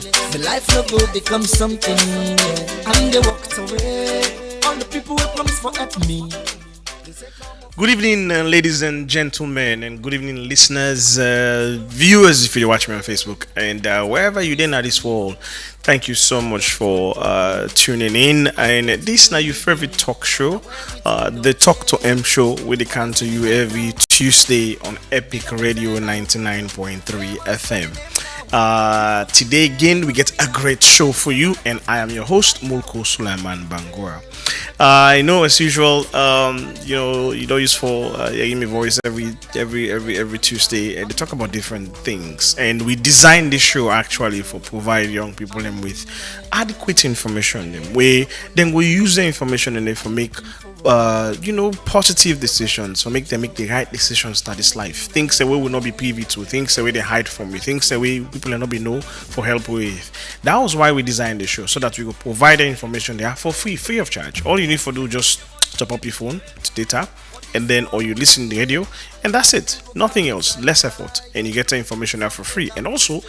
The life no go become something, yeah. And they walked away. All the people who promised for help me. Good evening, ladies and gentlemen, and good evening, listeners, viewers, if you watch me on Facebook, and wherever you then at this world. Thank you so much for tuning in. And this now your favorite talk show, the Talk to M show, where they come to you every Tuesday on Epic Radio 99.3 FM. Today again, we get a great show for you, and I am your host, Mulku Sulaiman Bangura. I know, as usual, you don't use for hearing my voice every Tuesday, and they talk about different things. And we designed this show actually for provide young people them with adequate information. Then we use the information and they for make positive decisions, so make them make the right decisions that this life. Things that we will not be privy to, things that we they hide from you, things that we people will not be know for help with. That was why we designed the show, so that we will provide the information there for free of charge. All you need to do just top up your phone to data, and then or you listen to the radio, and that's it. Nothing else, less effort, and you get the information there for free. And also,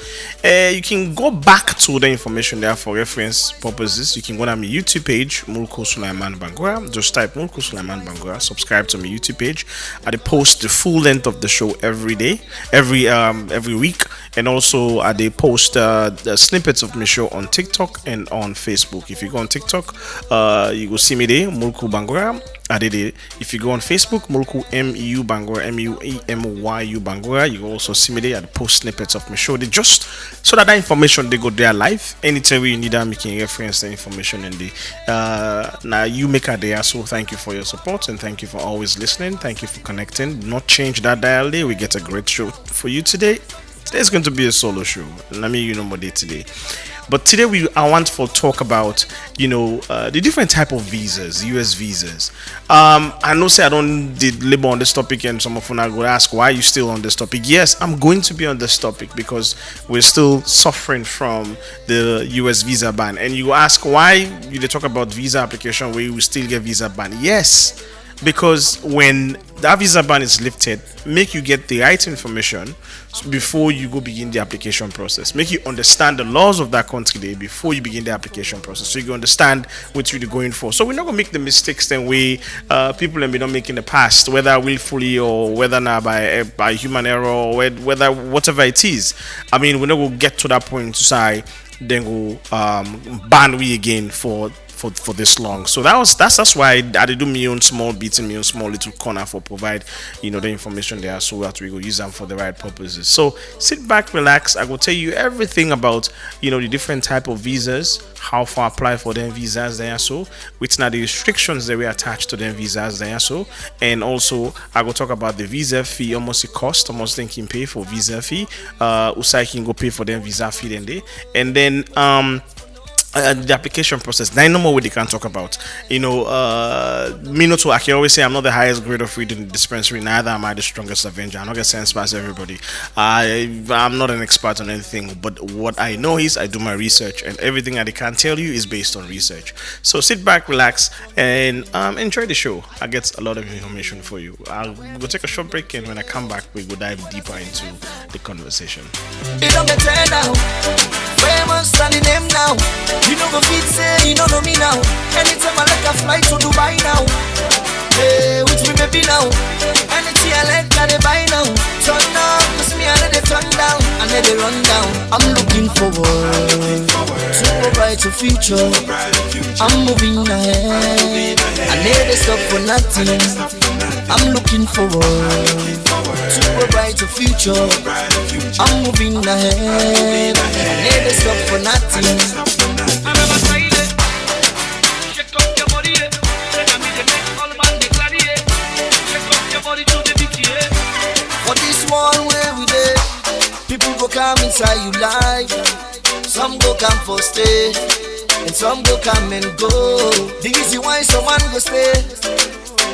you can go back to the information there for reference purposes. You can go to my YouTube page, Mulku Sulaiman Bangura. Just type Mulku Sulaiman Bangura. Subscribe to my YouTube page. I post the full length of the show every day, every week, and also I post the snippets of my show on TikTok and on Facebook. If you go on TikTok, you will see me there, Mulku Bangura. I did it. If you go on Facebook, Mulku MEU Bangura, MEU Bangura, you will also see me there. I post snippets of my show. They just so that information they go there live. Anytime you need them, you can reference the information and now you make a day. So thank you for your support and thank you for always listening. Thank you for connecting. Do not change that dial day. We get a great show for you today. Today's going to be a solo show. Let me more day today. But today I want to talk about the different type of visas, US visas. I know say I don't did labor on this topic, and some of you are going to ask why you still on this topic. Yes, I'm going to be on this topic because we're still suffering from the US visa ban. And you ask why you talk about visa application where you still get visa ban. Yes, because when that visa ban is lifted, make you get the right information before you go begin the application process. Make you understand the laws of that country there before you begin the application process, so you can understand what you're going for. So we're not gonna make the mistakes that we people have been making in the past, whether willfully or whether not by human error or whether whatever it is. I mean, we're not gonna get to that point to say then go ban we again for this long. So that's why I did do my own small bits in my own small little corner for provide the information there, so that we go use them for the right purposes. So sit back, relax. I will tell you everything about the different type of visas, how far apply for them visas there, so which are the restrictions that we attach to them visas there, so and also I will talk about the visa fee, almost the cost, almost think can pay for visa fee. Usai can go pay for them visa fee then day, and then the application process. Now, no more what they can talk about. Me not to. I can always say I'm not the highest grade of weed in the dispensary. Neither am I the strongest avenger. I'm not gonna sense past everybody. I'm not an expert on anything. But what I know is I do my research, and everything that I can tell you is based on research. So sit back, relax, and enjoy the show. I get a lot of information for you. I'll go take a short break, and when I come back, we will dive deeper into the conversation. It don't get now. Famous standing name now. You know go fit say you don't know me now. Anytime I like a fly to Dubai now. Hey, with me baby now. Anything I like I they buy now. Turn down, cause me I let it turn down and let it run down. I'm looking forward to a brighter future. I'm moving ahead. I never stop for nothing. I'm looking forward to a brighter future. I'm moving ahead. I never stop for nothing. For this one where we there, people go come inside you life. Some go come for stay, and some go come and go. The reason why someone go stay,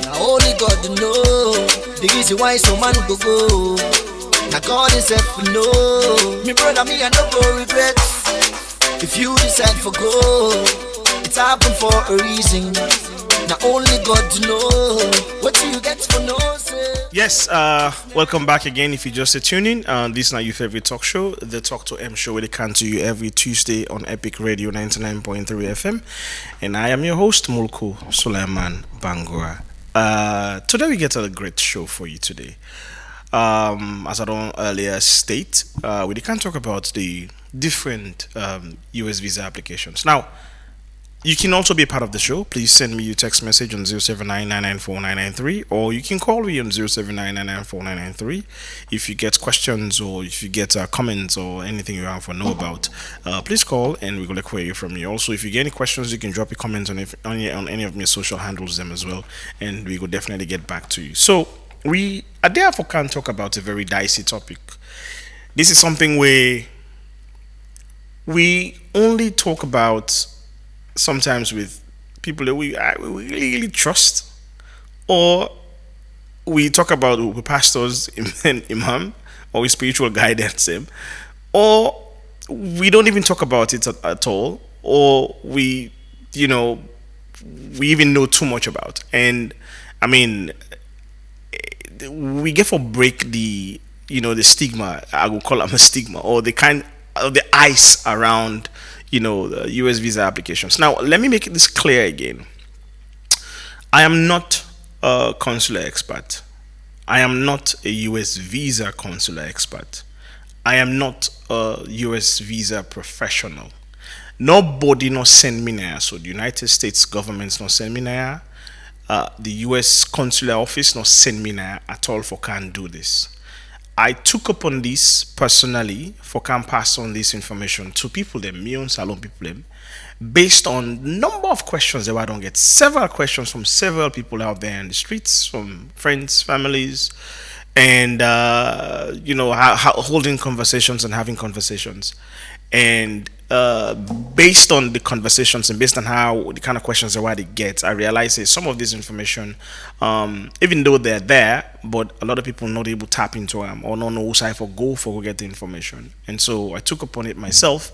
now only God know. The reason why someone go go, now God himself know. Me brother, me I no go regret. If you decide for go, it's happened for a reason. Now only God know what do you get for no say. Yes, welcome back again. If you just tuning, this is now your favorite talk show, the Talk to M show, where they come to you every Tuesday on Epic Radio 99.3 FM, and I am your host Mulku Suleiman Bangura. Today we get a great show for you today. As I don't earlier state, we can talk about the different US visa applications. Now, you can also be a part of the show. Please send me your text message on 079994993, or you can call me on 079994993 if you get questions or if you get comments or anything you want to know about. Please call and we're going to query from you. Also, if you get any questions, you can drop your comments on any of my social handles them as well, and we will definitely get back to you. So we are therefore can talk about a very dicey topic. This is something where we only talk about sometimes with people that we really trust, or we talk about with pastors and imam, or with spiritual guidance him, or we don't even talk about it at all, or we even know too much about. And I mean, we get for break the stigma. I will call them a stigma, or the kind of the ice around the US visa applications. Now, let me make this clear again. I am not a consular expert. I am not a US visa consular expert. I am not a US visa professional. Nobody not send me there. So the United States government's not send me there. The US consular office not send me there at all for can't do this. I took upon this personally for can pass on this information to people, them, me own salon people, them, based on number of questions that I don't get. Several questions from several people out there in the streets, from friends, families, and holding conversations and having conversations. And based on the conversations and based on how the kind of questions that they get, I realize that some of this information, even though they're there, but a lot of people not able to tap into them or not know who side for go get the information. And so I took upon it myself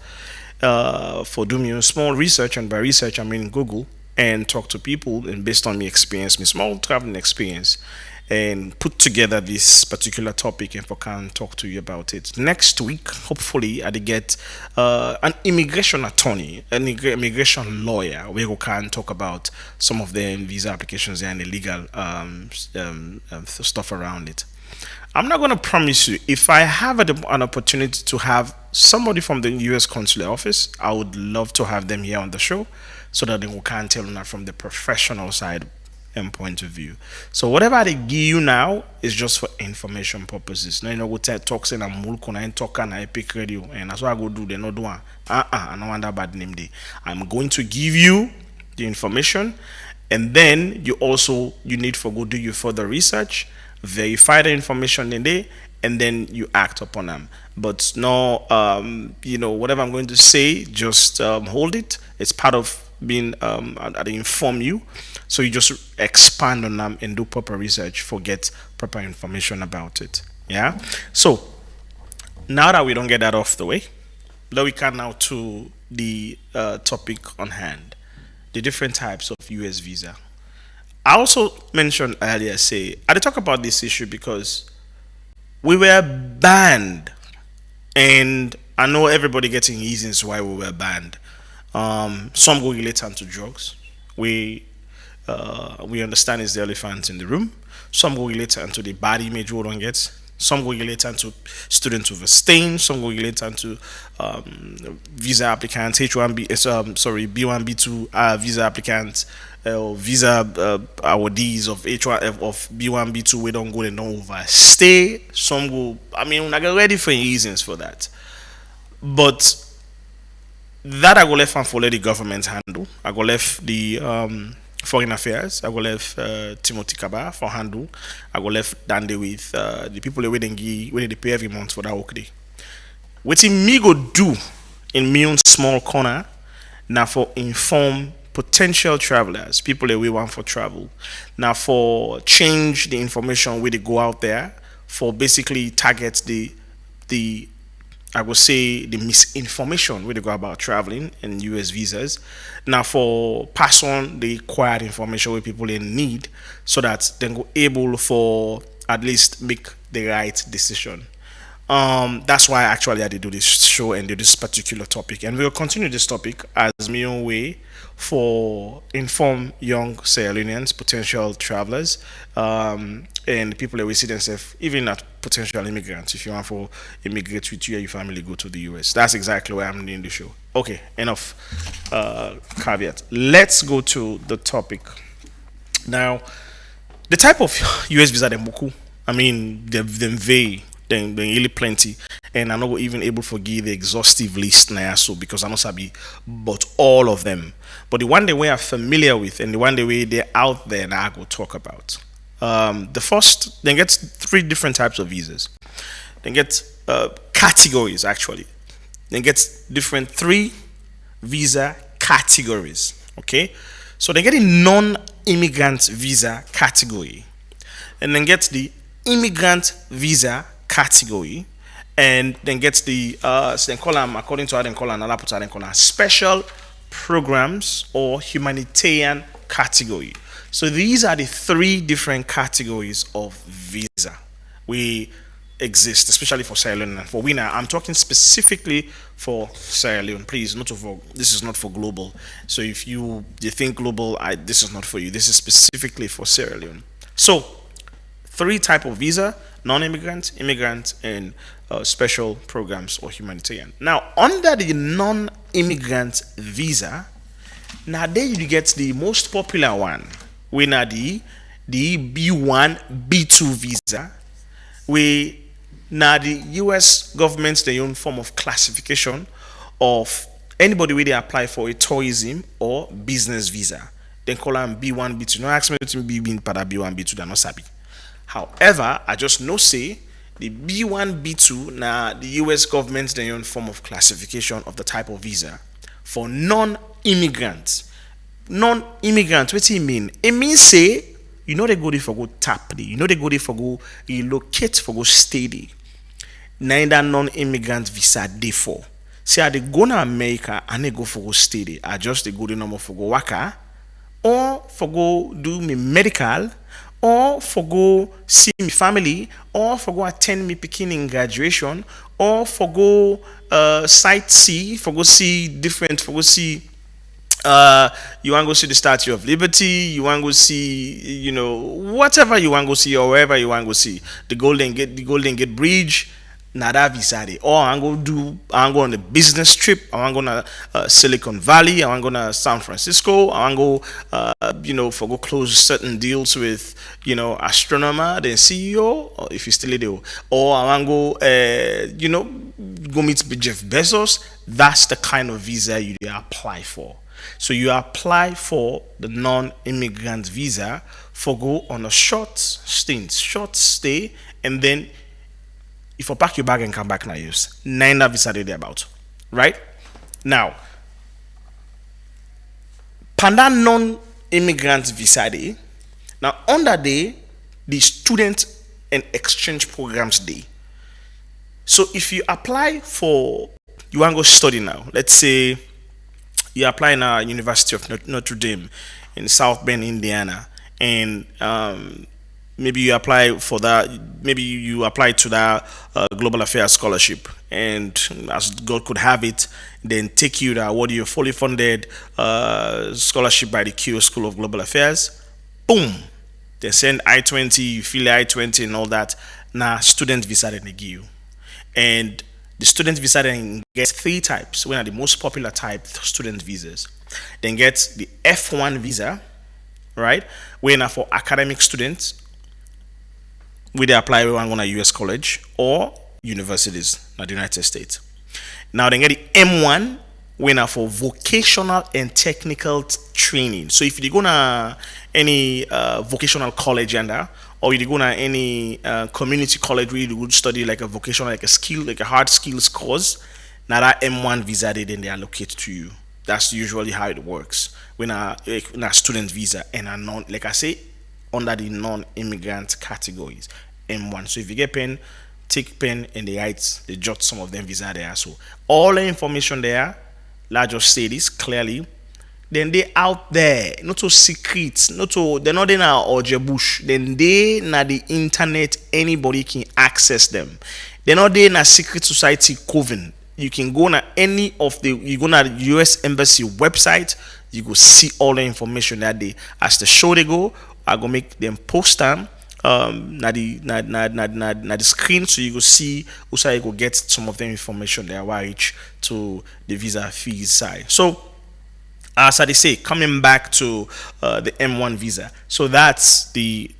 for doing a small research, and by research I mean Google, and talk to people, and based on my experience, my small traveling experience, and put together this particular topic and for can talk to you about it. Next week, hopefully, I get an immigration attorney, an immigration lawyer, where we can talk about some of the visa applications and the legal stuff around it. I'm not going to promise you, if I have an opportunity to have somebody from the US consular office, I would love to have them here on the show so that they can tell them from the professional side and point of view. So whatever they give you now is just for information purposes. Now we talk saying I'm Mulku and talk on Epic Radio, and that's what I go do. They not do I don't want that bad name day. I'm going to give you the information, and then you need for go do your further research, verify the information in there, and then you act upon them. But no, whatever I'm going to say, just hold it. It's part of being I inform you, so you just expand on them and do proper research for get proper information about it. Yeah. So now that we don't get that off the way, then we can now to the topic on hand, the different types of US visa. I also mentioned earlier, I did talk about this issue because we were banned, and I know everybody getting reasons why we were banned. Some go related to drugs. We understand it's the elephant in the room. Some go related to the body image we don't get. Some go related to students overstaying. Some go related to visa applicants, H1B, B1, B2 visa applicants, visa awardees of H1 of B1, B2. We don't go and don't overstay. Some go. I mean, I get ready for reasons for that, but that I go left and follow the government handle. I go left the foreign affairs. I go left Timothy Kaba for handle. I go left Dande with the people where they pay every month for that work day. What me go do in my own small corner now for inform potential travelers, people that we want for travel. Now for change the information where they go out there for basically target the I would say the misinformation where they go about traveling and US visas. Now for pass on the required information where people in need so that they go able for at least make the right decision. That's why actually I did do this show and do this particular topic, and we'll continue this topic as my own way for inform young Sierra Leoneans, potential travelers, and people that will see themselves, even at potential immigrants. If you want to immigrate with you and your family, go to the US. That's exactly why I'm doing the show. Okay, enough caveat. Let's go to the topic now. The type of US visa them Mulku. I mean, them vary, them really plenty, and I'm not even able to give the exhaustive list now, so because I'm not sabi but all of them. But the one that we are familiar with and the one that way they're out there now I go talk about. The first, they get three different types of visas. They get categories actually. They get different three visa categories. Okay, so they get a non-immigrant visa category, and then get the immigrant visa category, and then get the so they call them according to how they call another put they call them special programs or humanitarian category. So these are the three different categories of visa we exist, especially for Sierra Leone. And for we now, I'm talking specifically for Sierra Leone. Please, not for this is not for global. So if you think global, this is not for you. This is specifically for Sierra Leone. So three type of visa: non-immigrant, immigrant, and special programs or humanitarian. Now, under the non-immigrant visa, now there you get the most popular one. We now the B1, B2 visa. We now the U.S. government's their own form of classification of anybody where they apply for a tourism or business visa. They call them B1, B2. No ask me to be being para B1, B2. They're not sabi. However, I just know say the B1, B2 now the US government's their own form of classification of the type of visa for non-immigrants. Non-immigrant, what do you mean? It means say you know they go there for go tap there, you know they go there for go relocate for go stay there. Neither non-immigrant visa they for. Say I they go to America and they go for go stay there. I just they go there normal for go waka or for go do me medical, or for go see me family, or for go attend me beginning graduation, or for go sightsee, for go see different, for go see you want to go see the Statue of Liberty, you want to go see, you know, whatever you want to go see, or wherever you want to go see, the Golden Gate Bridge. Now that visa day. Or I'm going to do, I'm going on a business trip. I'm going to Silicon Valley. I'm going to San Francisco. I'm going to you know, for go close certain deals with, you know, astronomer, then CEO, or if you still there. Or I'm going to you know, go meet Jeff Bezos. That's the kind of visa you apply for. So you apply for the non-immigrant visa for go on a short stint, short stay, and then if you pack your bag and come back now, use nine visa they about, right? Now, panda non-immigrant visa day. Now under day, the student and exchange programs day. So if you apply for, you want to go study now. Let's say you apply in a University of Notre Dame in South Bend, Indiana, and maybe you apply for that. Maybe you apply to that global affairs scholarship, and as God could have it, then take you to award you a fully funded scholarship by the Keough School of Global Affairs. Boom, they send I-20, you fill I-20 and all that. Now student visa that they give you, and the student visa then gets three types. One are the most popular type student visas. Then gets the F1 visa, right? Where now for academic students, where they apply when going to US college or universities in the United States. Now they get the M1, where now for vocational and technical training. So if you go to any vocational college or you go to any community college where you would study like a vocational, like a skill, like a hard skills course, now that M1 visa then they allocate to you. That's usually how it works when a student visa and a non, like I say, under the non-immigrant categories. M1. So if you get pen, take pen and they jot some of them visa there. So all the information there, let's just say this clearly. Then they out there, not so secret, not so they're not in our orge bush. Then they na the internet, anybody can access them. They're not there in a secret society coven. You can go na any of the you go na the US embassy website, you go see all the information that they as the show they go, I go make them post them na the screen so you go see also you go get some of the information there while reach to the visa fees side. So as I say, coming back to the M1 visa, so that's the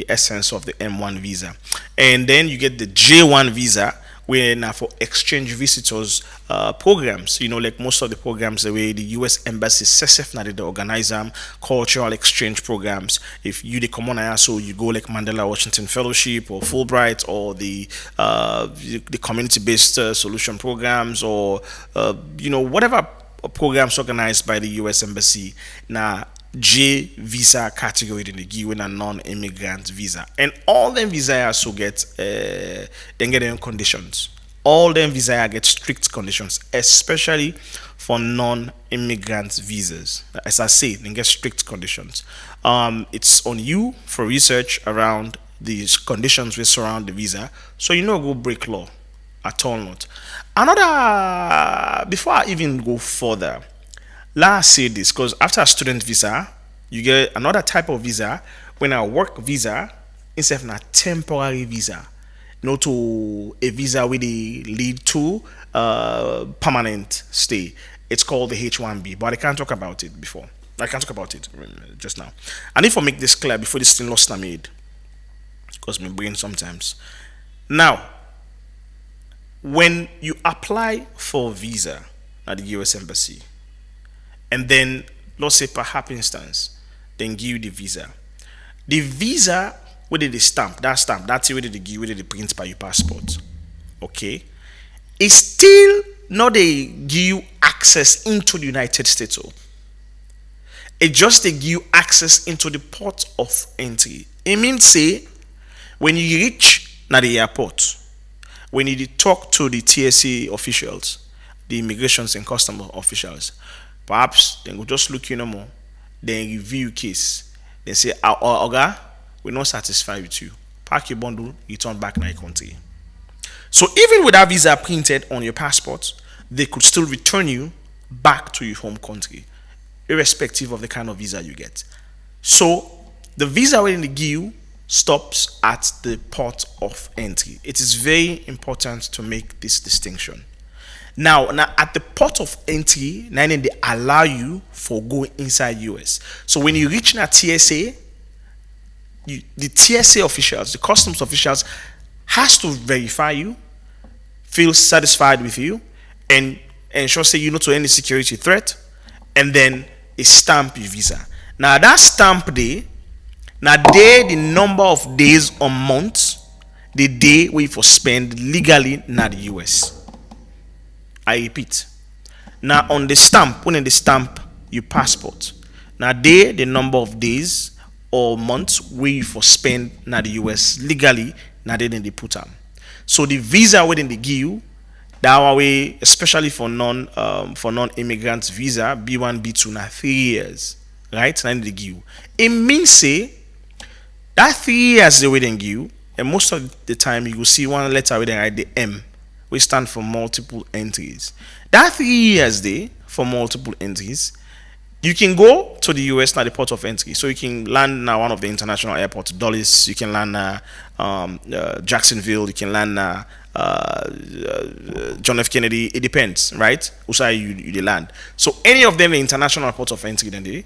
essence of the M1 visa, and then you get the J1 visa, where now for exchange visitors programs, like most of the programs the way the US embassy CSF now they organize them cultural exchange programs. If you the common area, so you go like Mandela Washington Fellowship or Fulbright or the community based solution programs or whatever programs organized by the US Embassy. Now, J visa category in the given a non-immigrant visa, and all them visa also get then get their own conditions. All them visa get strict conditions, especially for non-immigrant visas. As I say, they get strict conditions. It's on you for research around these conditions which surround the visa, so go break law at all. Not another before I even go further, let's say this, because after a student visa you get another type of visa when a work visa instead of a temporary visa, not to a visa where they lead to permanent stay. It's called the H1B, but I can't talk about it before. I can't talk about it just now. And if I make this clear before this thing lost I made, because my brain sometimes. Now, when you apply for a visa at the US Embassy, and then let's say per happenstance, then give you the visa. The visa where they stamp, that's where they give where they print by your passport. Okay? It's still not they give you access into the United States. It just they give you access into the port of entry. It means say when you reach na the airport, when you talk to the TSA officials, the immigrations and customs officials, perhaps they will just look no more, then review your case. They say, Oga, we're not satisfied with you. Pack your bundle, return back to your country. So even with that visa printed on your passport, they could still return you back to your home country, irrespective of the kind of visa you get. So the visa when they give you stops at the port of entry. It is very important to make this distinction. Now at the port of entry, now they allow you for going inside US. So when you reach na TSA, the TSA officials, the customs officials, has to verify you, feel satisfied with you, and ensure say you know to any security threat, and then stamp your visa. Now that stamp day. Now, the number of days or months, the day we for spend legally in the US. I repeat. Now, on the stamp, when they stamp your passport, now the number of days or months we for spend in the US legally, now they put them. So the visa when they give you, that way, especially for non-immigrants visa, B1, B2, now 3 years, right? Now they give you. It means say. That 3 years they waiting you, and most of the time you will see one letter where they write the M, which stand for multiple entries. That 3 years they for multiple entries, you can go to the US now the port of entry, so you can land now one of the international airports, Dulles, you can land Jacksonville, you can land John F. Kennedy. It depends, right? Also you land. So any of them the international port of entry then they.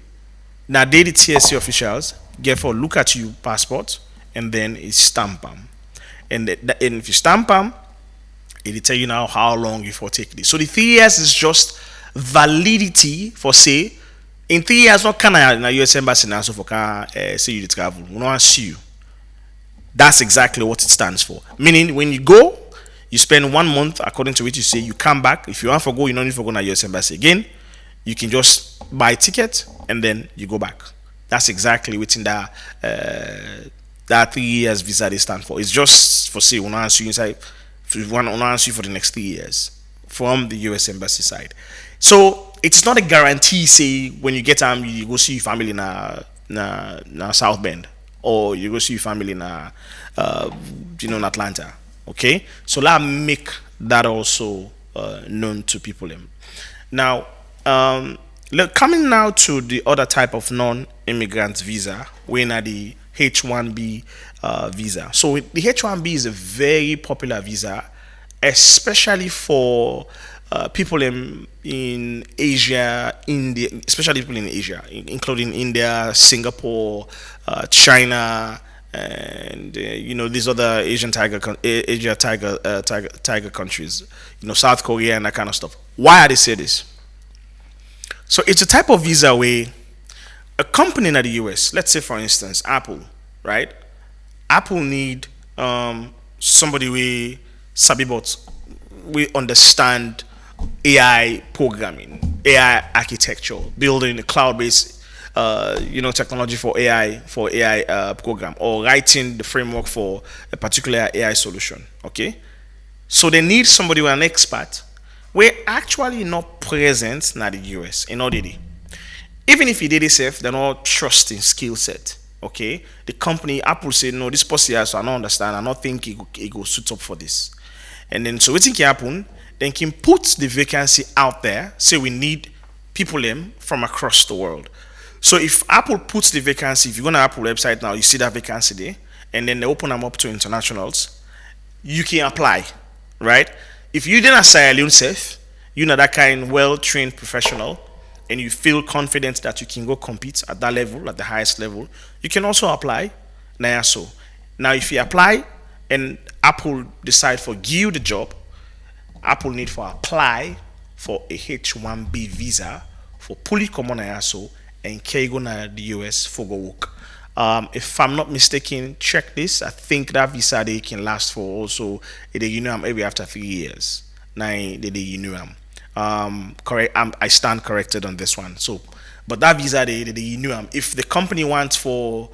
Now they the TSA officials get for look at your passport and then stamp them. And if you stamp them, it will tell you now how long you for take this. So the 3 years is just validity for say in 3 years not can I US embassy now so for say you travel. We don't see you. That's exactly what it stands for. Meaning when you go, you spend 1 month according to what you say, you come back. If you want to go, you don't need to go to US embassy again. You can just buy a ticket and then you go back. That's exactly within that that 3 years visa they stand for. It's just for say we want to answer you inside. If we want to answer you for the next 3 years from the U.S. embassy side. So it's not a guarantee. Say when you get you go see your family na South Bend, or you go see your family in Atlanta. Okay, so let make that also known to people. Now, look, coming now to the other type of non-immigrant visa, when are the H-1B visa. So the H-1B is a very popular visa, especially for people in Asia, India, especially people in Asia, including India, Singapore, China, and these other tiger countries, South Korea and that kind of stuff. Why are they say this? So it's a type of visa where a company in the US, let's say for instance Apple, right? Apple need somebody we sabi but we understand AI programming, AI architecture, building a cloud-based technology for AI program, or writing the framework for a particular AI solution. Okay, so they need somebody with an expert. We're actually not present in the US in order. Even if he did it safe, they're not trusting skill set. Okay, the company Apple said no, this person here, so I don't understand. I don't think he go suit up for this. And then so what can happen? Then can put the vacancy out there. Say we need people from across the world. So if Apple puts the vacancy, if you go to Apple website now, you see that vacancy there, and then they open them up to internationals, you can apply, right? If you didn't assign yourself, you're not that kind well-trained professional, and you feel confident that you can go compete at that level, at the highest level, you can also apply. Now, if you apply and Apple decide for give you the job, Apple need for apply for a H-1B visa for fully common ISO and can go to the US for go work. If I'm not mistaken, check this. I think that visa they can last for also maybe after 3 years. Now they correct. I stand corrected on this one. So, but that visa they if the company wants for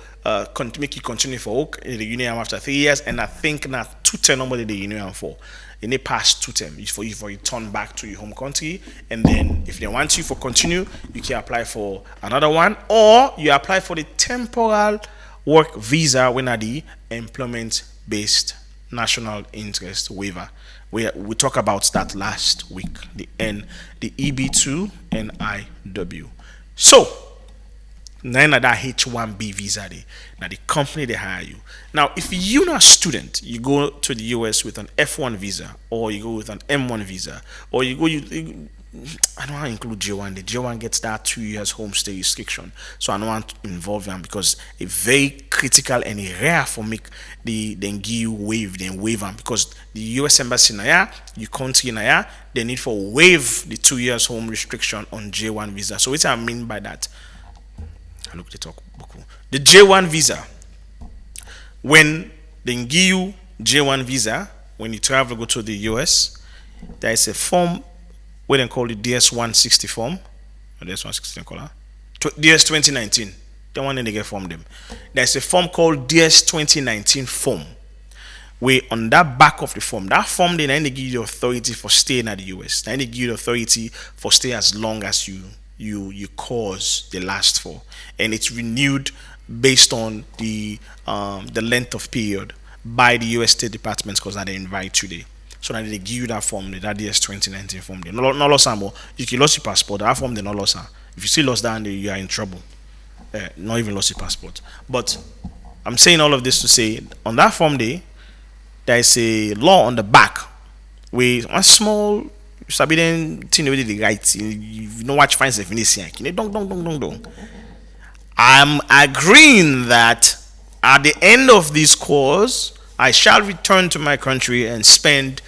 make you continue for work, they after 3 years, and I think not 2 term number they for. In the past 2 terms for you return back to your home country, and then if they want you for continue, you can apply for another one, or you apply for the temporal work visa when are the employment based national interest waiver. We talked about that last week, the EB2 and IW. So none of that H-1B visa day. Now the company they hire you. Now if you're not a student, you go to the US with an F1 visa, or you go with an M1 visa, or I don't want to include J1. The J1 gets that 2 years home stay restriction, so I don't want to involve them because it's very critical and rare for make then give you waive them because the US embassy now you country now they need for waive the 2 years home restriction on J1 visa. So what I mean by that, I look at the J1 visa. When they give you J1 visa, when you travel go to the US, there is a form where they call the DS-160 form, or DS-160 color, DS-2019. The one they get from them. There's a form called DS-2019 form. Where on that back of the form, that form they give you the authority for staying at the US. They give you the authority for stay as long as you cause the last for, and it's renewed based on the length of period by the US State Department, because they invite you there. So now they give you that form, that DS 2019 form. They no loss more. You can lose your passport. That form they no loss. If you still lost that, you are in trouble. Not even lost your passport. But I'm saying all of this to say on that form there is a law on the back with a small thing with the right. You know what finds definition. Don't. I'm agreeing that at the end of this course, I shall return to my country and spend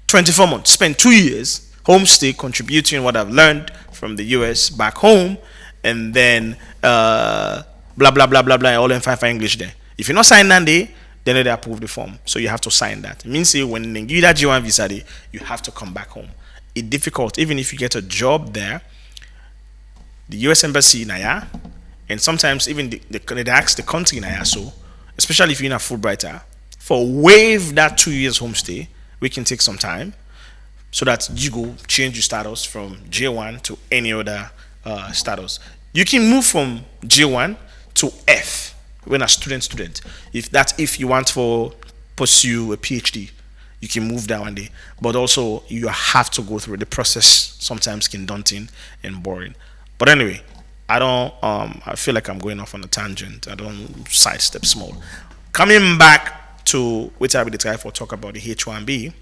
24 months, spend 2 years home stay, contributing what I've learned from the US back home, and then blah blah blah blah blah, all in fine English there. If you're not signing that day, then they approve the form, so you have to sign that. It means when they give you that J1 visa day, you have to come back home. It's difficult, even if you get a job there. The US embassy in Aya, and sometimes even they ask the country in Aya, so especially if you're in a Fulbrighter, for waive that 2 years homestay, we can take some time so that you go change your status from J1 to any other status. You can move from J1 to F when a student. If you want to pursue a PhD, you can move that one day. But also you have to go through the process. Sometimes can daunting and boring. But anyway, I don't. I feel like I'm going off on a tangent. I don't sidestep small. Coming back to which I will try for talk about the H1B.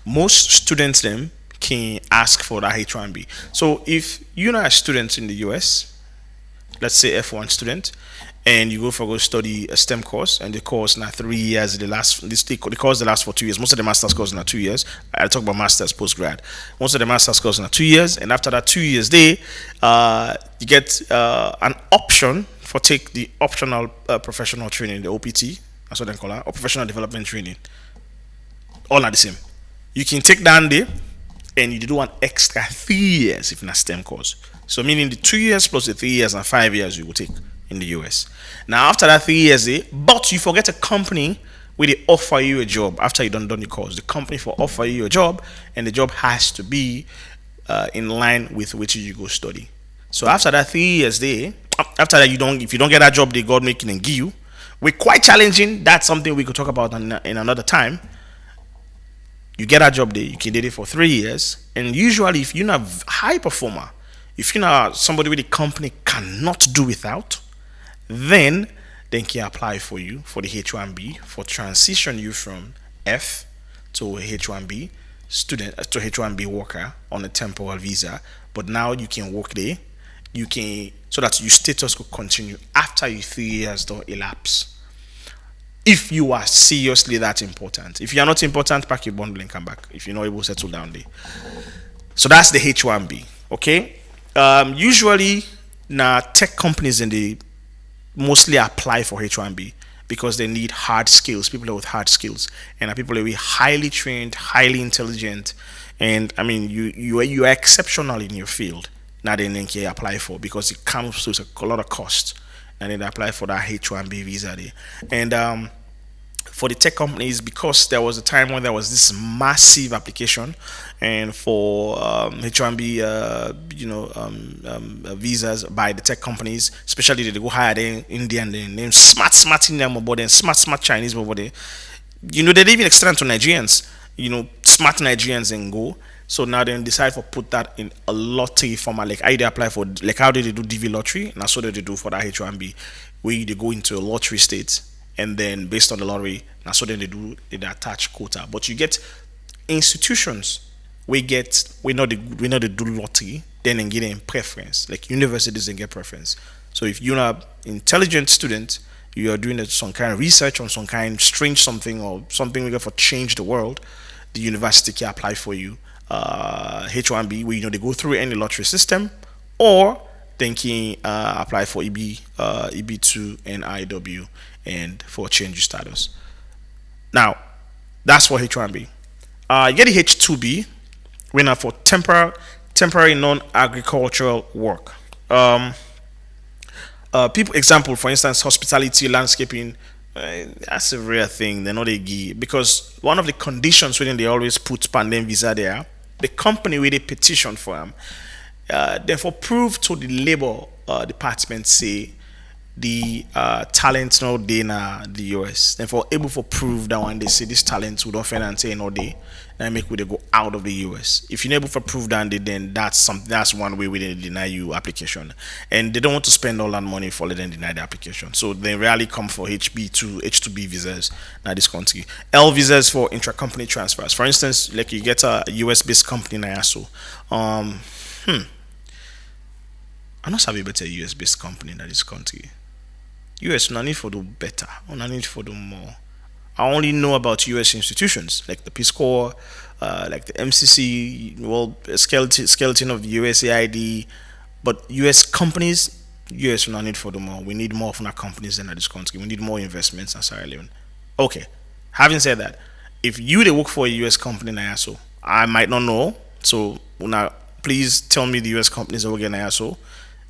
Most students them can ask for that H1B. So if you're not a student in the US, let's say F1 student, and you go study a STEM course, and the course now 3 years. The course the last for 2 years. Most of the master's course now 2 years. I talk about masters postgrad. Most of the master's course now 2 years, and after that 2 years, you get an option for take the optional professional training, the OPT. That's what they call it, or professional development training. All are the same. You can take that day and you do an extra 3 years if in a STEM course. So meaning the 2 years plus the 3 years and 5 years you will take in the US. Now after that 3 years, but you forget a company where they offer you a job after you done the course. The company for offer you a job, and the job has to be in line with which you go study. So after that 3 years, after that if you don't get that job, they God making and give you. We're quite challenging. That's something we could talk about in another time. You get a job there, you can do it for 3 years, and usually if you're not a high performer, if you're not somebody with the company cannot do without, then they can apply for you for the H1B for transition you from F to a H1B student to H1B worker on a temporal visa. But now you can work there, you can so that your status could continue after your 3 years don't elapse. If you are seriously that important. If you are not important, pack your bundle and come back. If you're not able to settle down there. So that's the H1B. Okay. Usually, now tech companies and they mostly apply for H1B because they need hard skills. People with hard skills, and people who are highly trained, highly intelligent, and I mean you are exceptional in your field. Now they can apply for because it comes with a lot of cost, and then they apply for that H1B visa there. And for the tech companies, because there was a time when there was this massive application, and for H1B, visas by the tech companies, especially they go hire the Indian, then smart Indian over there, smart Chinese over there. They even extend to Nigerians. Smart Nigerians and go. So now they decide to put that in a lottery format, like how they apply for, like how they do DV lottery, and that's what they do for that H1B, where they go into a lottery state, and then based on the lottery, that's what they attach quota. But you get institutions we know they do lottery, then they get in preference. Like universities and get preference. So if you're an intelligent student, you are doing some kind of research on some kind of strange something or something we got for change the world, the university can apply for you H1B, where they go through any lottery system, or they can apply for EB2 and IW and for change your status. Now that's for H1B. You get the H2B, when for temporary non-agricultural work. People, example, for instance, hospitality, landscaping. That's a rare thing. They know they give, because one of the conditions when they always put pandemic visa there, the company where they petition for them, therefore prove to the labor department say the talent no day na the US. Therefore able for prove that one they say this talent would often and say no day, now make we they go out of the US. If you're able for prove that, then that's one way we deny you application, and they don't want to spend all that money for letting deny the application. So they rarely come for H2B visas now this country. L visas for intra-company transfers. For instance, like you get a US based company now, so I'm not savvy better US based company in this country. US no need for do better, no need for do more. I only know about US institutions like the Peace Corps, like the MCC, skeleton of the USAID, but US companies, US no need for do more. We need more from our companies in this country. We need more investments in Sierra Leone. Okay, having said that, if they work for a US company now, so I might not know. So now please tell me the US companies are working now, so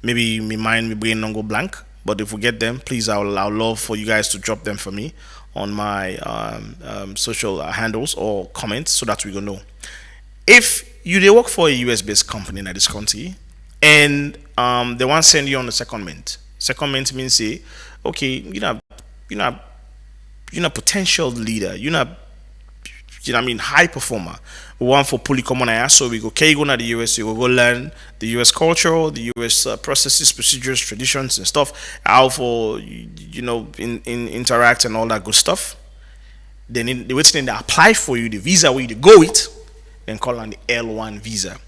maybe my mind, my brain don't go blank. But if we get them, please, I'll love for you guys to drop them for me on my social handles or comments so that we can know. If you they work for a US based company in this country and they want to send you on a secondment. Secondment means say, okay, you're not potential leader, I mean high performer. We want for fully common area, so we go okay, go to the US, you go learn the US culture, the US processes, procedures, traditions and stuff, how for in interact and all that good stuff. Then the waiting they apply for you the visa where you go with, then call on the L1 visa.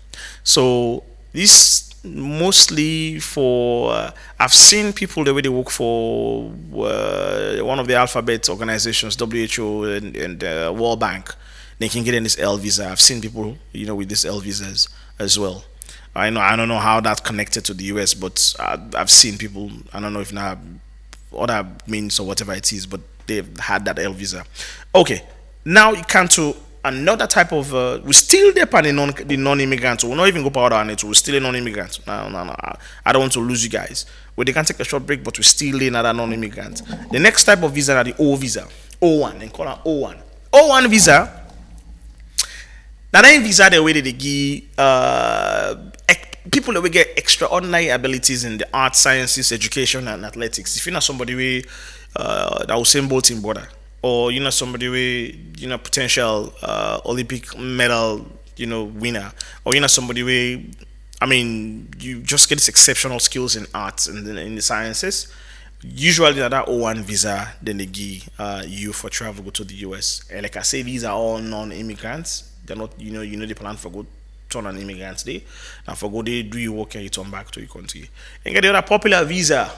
So this mostly for I've seen people the way they work for one of the alphabet organizations, WHO and World Bank. They can get in this L visa. I've seen people with this L visas as well. I don't know how that connected to the US, but I've seen people. I don't know if now other means or whatever it is, but they've had that L visa. Okay, now you come to another type of we still depend on the non-immigrants. We'll not even go powder on it. We're still a non-immigrant. No. I don't want to lose you guys. Well, they can take a short break, but we're still another non-immigrant. The next type of visa are the O visa, O1. They call it O1. O1 visa. Now that visa the way that they give people that will get extraordinary abilities in the arts, sciences, education, and athletics. If you're not somebody that will same boat in border, or somebody with potential Olympic medal winner, or somebody with you just get these exceptional skills in arts and in the sciences. Usually that O1 visa then they give you for travel go to the US. And like I say, these are all non-immigrants. They're not they plan for good turn on immigrants day. Now for go they do your work and you turn back to your country. And get the other popular visa,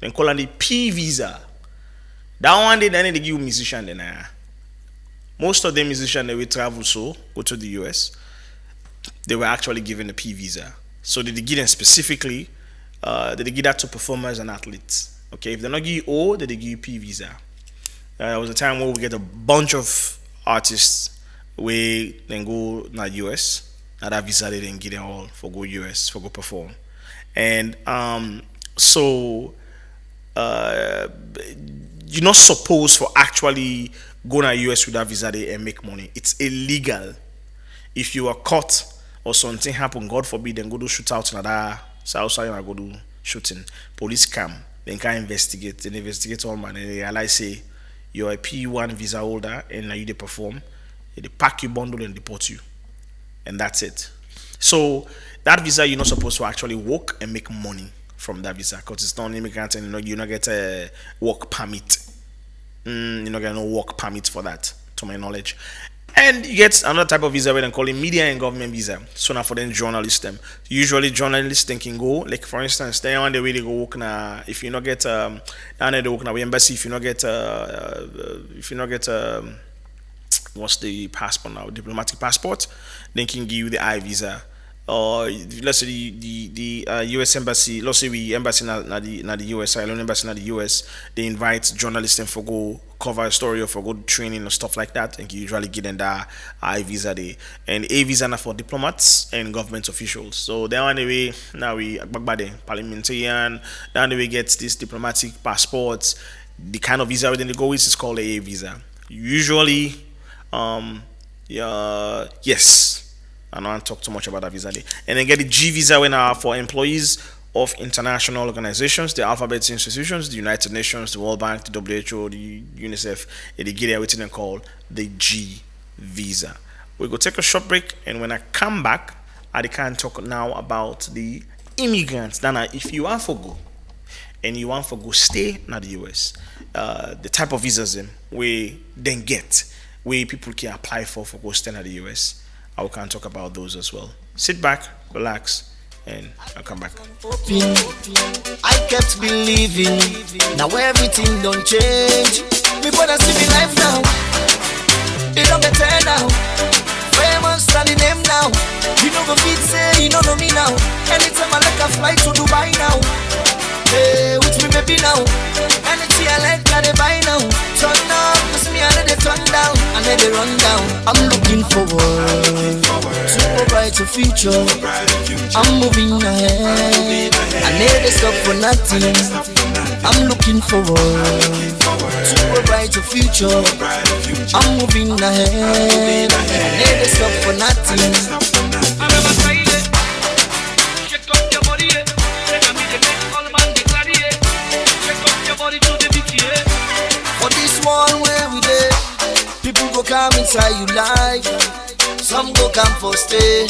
then call it the P visa. That one day then they give you musician then most of the musicians that we travel go to the US, they were actually given a P visa. So they give them specifically they give that to performers and athletes. Okay, if they're not give you O, they give you P visa. There was a time where we get a bunch of artists where then go to the US. Now that visa they didn't get them all for go US for go perform. And so you're not supposed for actually go to US with that visa there and make money. It's illegal. If you are caught or something happen, God forbid, then go do shoot out another outside and go do shooting. Police come, then can investigate. Then investigate all man and they realize say you're a P1 visa holder and now you they perform. They pack your bundle and deport you. And that's it. So that visa you're not supposed to actually work and make money from that visa because it's non-immigrant and you not get a work permit. You're not get no work permit for that, to my knowledge. And you get another type of visa where they call it media and government visa. So now for them journalists them. Usually journalists they can go, like for instance, they on the way they go work now. If you not get down there they work now embassy, if you not get what's the passport now? Diplomatic passport, then can give you the I visa. Or let's say the US embassy, let's say we embassy na the US, Island embassy na the US, they invite journalists and for go cover a story or for go training or stuff like that, and you usually get them that I visa day. And A visa na for diplomats and government officials. So then on the way now we back the parliamentarian, then the way gets this diplomatic passports. The kind of visa then they go with is called a visa. Usually yes. I don't want to talk too much about that visa day. And then get the G visa when for employees of international organizations, the alphabet institutions, the United Nations, the World Bank, the WHO, the UNICEF, and they get everything called the G visa. We go take a short break, and when I come back, I can talk now about the immigrants. Now, if you want for go and you want for go stay in the US, the type of visas them we then get, where people can apply for go stay in the US. I can talk about those as well. Sit back, relax, and I'll come back. I kept believing, now everything don't change. Me wanna see me life now. It don't better now. Famous standing name now. You know go fit say you don't know me now. Anytime I like a fly to Dubai now. Hey, with me baby now. Anything I like I they buy now. Turn up, cause me I let it turn down. I let it run down. I'm looking forward to a brighter future. I'm moving ahead. I never stop for nothing. I'm looking forward to a brighter future. I'm moving ahead. I never stop for nothing. For this one where we there, people go come inside you life. Some go come for stay,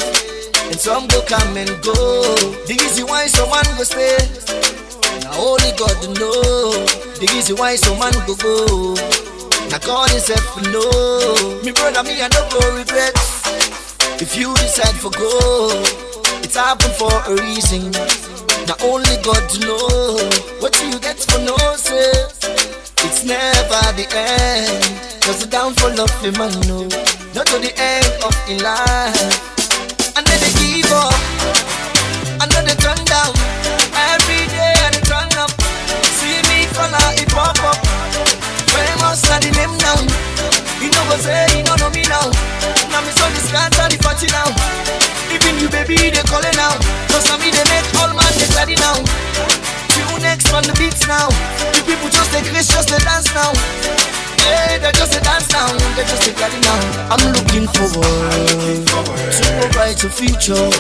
and some go come and go. The reason why someone go stay, now only God know. The reason why someone go go, now God himself know. Me brother, me I no go regret. If you decide for go, it's happened for a reason. Now only God know what you get for no say. It's never the end, cause the downfall of a man no, not to the end of in life. And then they give up, and then they turn down. Every day and they turn up. See me color, it pop up. Famous and the name now. You know go say, you don't know me now. Now me son is scatter the party now. Even you baby, they calling now. Cause for me they make all man they ready now. You next on the beats now. The people just take risks, just they dance now. Yeah, they just a dance now. They just a ready now. I'm looking forward to a brighter future.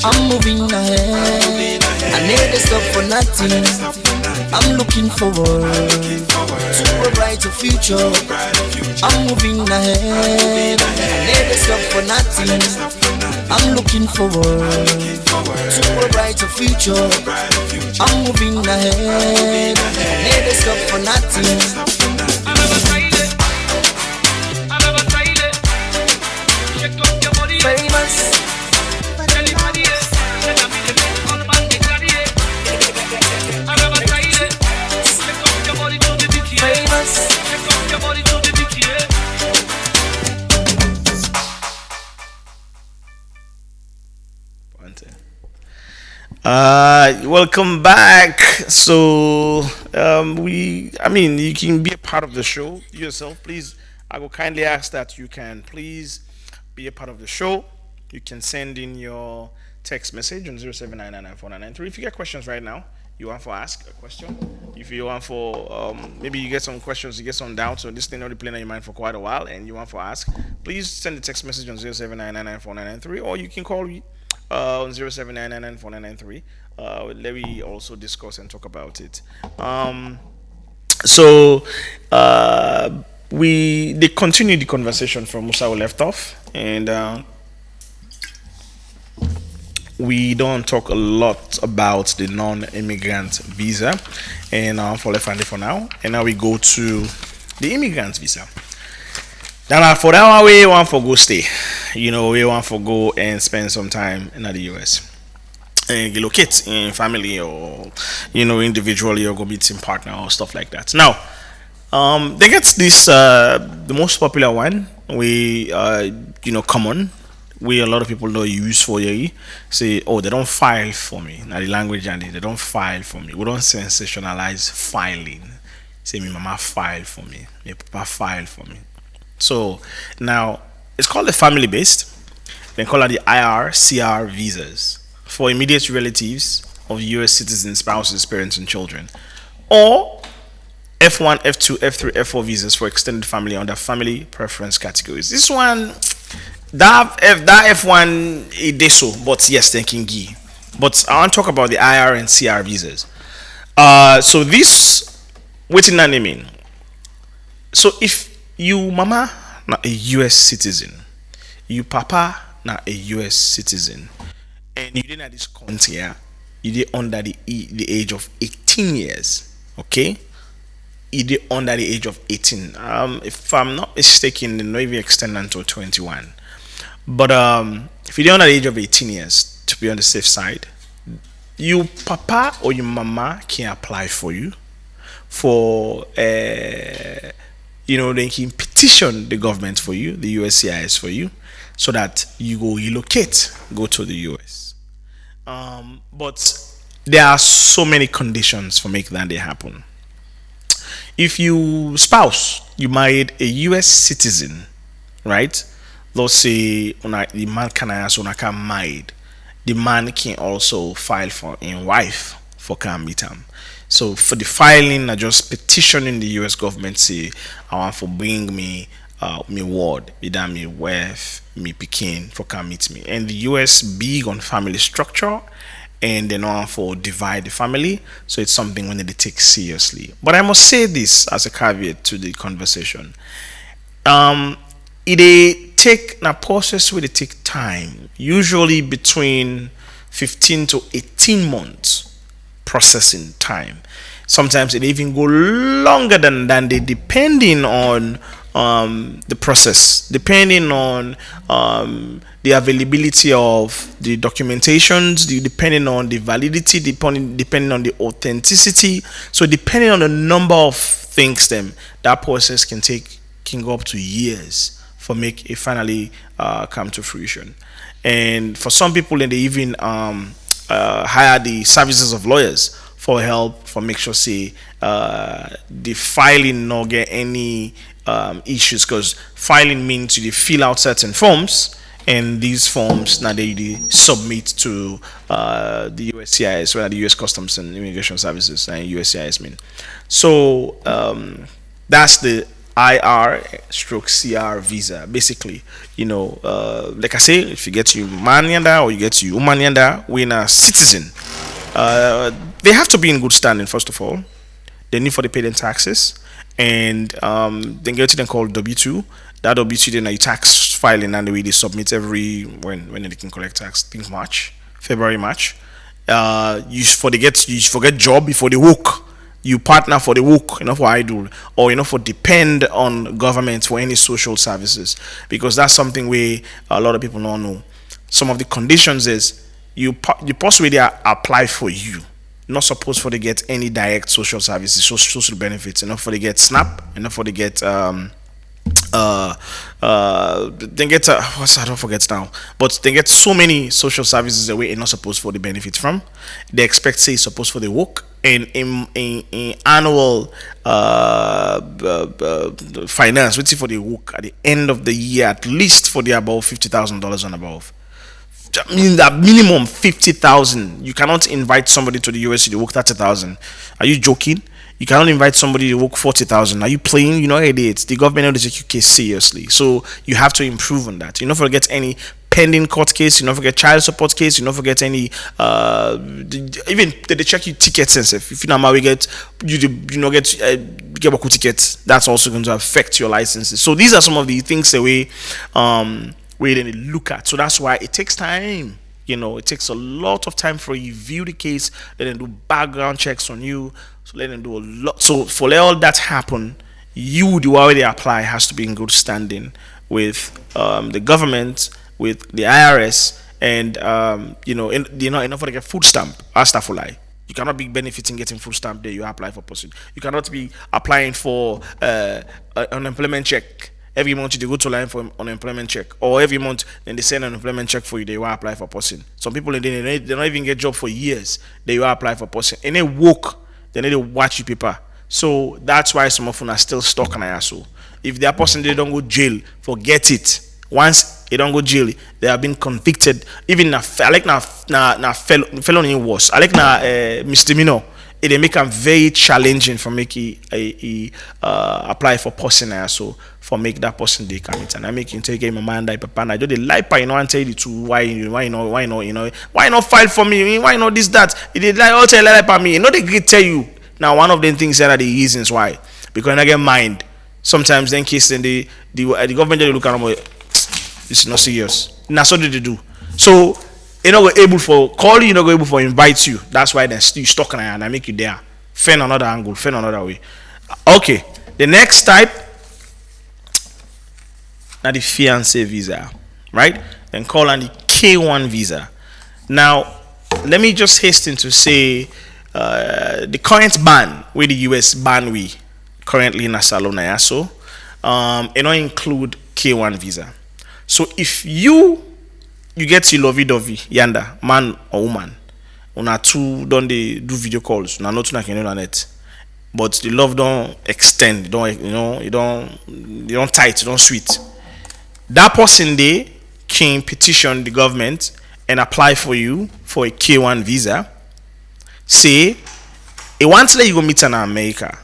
I'm moving ahead. I never stop for nothing. I'm looking forward to a brighter future. I'm moving ahead. I never stop for nothing. I'm looking forward to a brighter future. I'm moving ahead. I never stop for nothing. Famous. Welcome back. So, you can be a part of the show yourself. Please, I will kindly ask that you can please be a part of the show. You can send in your text message on 0799949993. If you get questions right now, you want to ask a question. If you want for maybe you get some questions, you get some doubts, or this thing already playing on your mind for quite a while, and you want to ask, please send a text message on 0799949993, or you can call me on 0799949993. Let me also discuss and talk about it. So they continue the conversation from Musa we left off, and we don't talk a lot about the non-immigrant visa, and for left handed for now. And now we go to the immigrant visa. Now for that one, we want for go stay. We want for go and spend some time in the US and relocate in family, or individually, or go meet some partner or stuff like that. Now, they get this the most popular one. We common. We a lot of people don't use for you. Say, oh, they don't file for me. Now the language and they don't file for me. We don't sensationalize filing. Say, me mama file for me. Me papa file for me. So now it's called the family based. They call it the IR/CR visas for immediate relatives of US citizens, spouses, parents, and children, or F1, F2, F3, F4 visas for extended family under family preference categories. This one, that F1 it is so, but yes, they can give. But I want to talk about the IR and CR visas. So this, what's in that mean? So if you mama not a US citizen, you papa not a US citizen, and you didn't have this country, you did under the age of 18 years, okay? You did under the age of 18. If I'm not mistaken, they not even extend until 21. But if you're under the age of 18 years, to be on the safe side, you papa or your mama can apply for you for they can petition the government for you, the USCIS for you, so that you go to the US. But there are so many conditions for making that happen. If you you married a US citizen, right? Let's say the man can married, the man can also file for a wife for can meet him. So for the filing, I just petitioning the US government say I want for bring me me ward, be that me wife, me picking for come meet me. And the US big on family structure and they know for divide the family. So it's something when they take seriously. But I must say this as a caveat to the conversation. Um it dey take na process where they take time, usually between 15 to 18 months processing time. Sometimes it even go longer than they depending on the process, depending on the availability of the documentations, depending on the validity, depending on the authenticity. So depending on the number of things, them that process can go up to years for make it finally come to fruition. And for some people, then they even hire the services of lawyers for help for make sure say the filing not get any issues, because filing means you fill out certain forms, and these forms now they submit to the USCIS, where the US Customs and Immigration Services and USCIS mean. So that's the IR stroke CR visa. Basically, like I say, if you get to Manianda or you get to Umanianda, we're a citizen. They have to be in good standing, first of all. They need for the pay them taxes, and then get to them called W2. That W2 then a tax filing, and the way they submit every when they can collect tax. Think March, February, March. You forget job before they work. You partner for the work, for idle, or for depend on government for any social services, because that's something where a lot of people don't know. Some of the conditions is you possibly they apply for you, not supposed for they get any direct social services, social benefits, enough for they get SNAP, enough for they get then get what's I don't forget now, but they get so many social services that we're not supposed for the benefit from. They expect say supposed for the work, and in annual finance, which is for the work at the end of the year, at least for the above $50,000 and above. That means that minimum 50,000. You cannot invite somebody to the US to work 30,000. Are you joking? You cannot invite somebody to work 40,000. Are you playing? Idiots. The government don't take your case seriously. So you have to improve on that. You don't forget any pending court case. You don't forget child support case. You don't forget any even they check you tickets and stuff. If you not get get a ticket, that's also going to affect your licenses. So these are some of the things that we they look at. So that's why it takes time. It takes a lot of time for you view the case, let them do background checks on you. So let them do a lot. So for all that happen, you the way they apply has to be in good standing with the government, with the IRS, and enough for to get food stamp. Astafulai. You cannot be benefiting getting food stamp there. You apply for person. You cannot be applying for unemployment check. Every month you go to line for unemployment check, or every month then they send an unemployment check for you. They will apply for person. Some people they don't even get job for years. They will apply for person, and they work. They need to watch you people. So that's why some of them are still stuck on ISO. If their person they don't go jail, forget it. Once they don't go jail, they have been convicted. Even na felony worse. I like misdemeanor. It make them very challenging for making apply for person ISO for make that person they commit, and I make you take my mind that papa I do the lie and tell you to why not file for me, why not this that it did lie all tell lie by me, they great tell you. Now one of them things that are the reasons why, because I get mind sometimes then case then the government they look at them, this is not serious. Now so did they do. So you're not able for call you, you're not able for invite you. That's why then you stuck on and I make you there. Find another angle, find another way. Okay, the next type. Now the fiance visa, right? Then call on the K1 visa. Now, let me just hasten to say the current ban with the US ban we currently in Salona, so it don't include K1 visa. So if you get your lovey-dovey yanda, man or woman, una two don't they do video calls, una not can internet, but the love don't extend, you don't tight, you don't sweet. That person they can petition the government and apply for you for a K1 visa. Say It once let you go meet an America.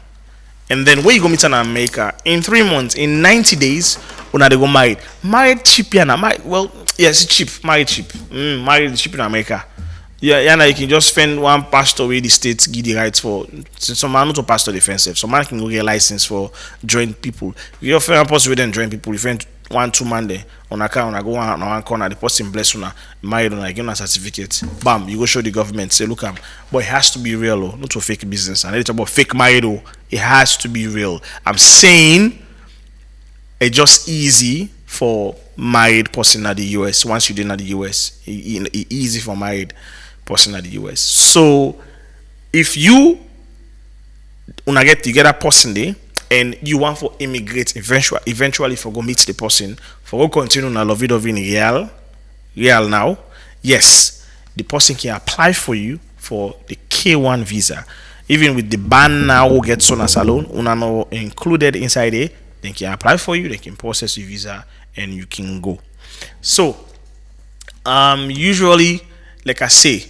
And then where you go meet an America in 3 months, in 90 days, when they go married. Married cheap, yeah, married, well, yes, it's cheap. Married cheap. Married cheap in America. Yeah, yeah, now you can just spend one pastor where the states give the rights for. Some man not to pastor defensive. Some man can go get a license for join people. You friend pastor with them join people. You friend 1-2 man there on account, I go on one corner, the person bless una married on give a certificate. Bam, you go show the government, say, look, but it has to be real, oh, not to fake business. And it's about fake married, oh, it has to be real. I'm saying it's just easy for married person at the US. Once you're in the US, it's easy for married person at the US. So if you get a person there and you want for immigrate eventually for go meet the person for go continue na love it of in real now, yes, the person can apply for you for the K1 visa. Even with the ban now who get son as alone, una no included inside it, they can apply for you, they can process your visa and you can go. So usually, like I say,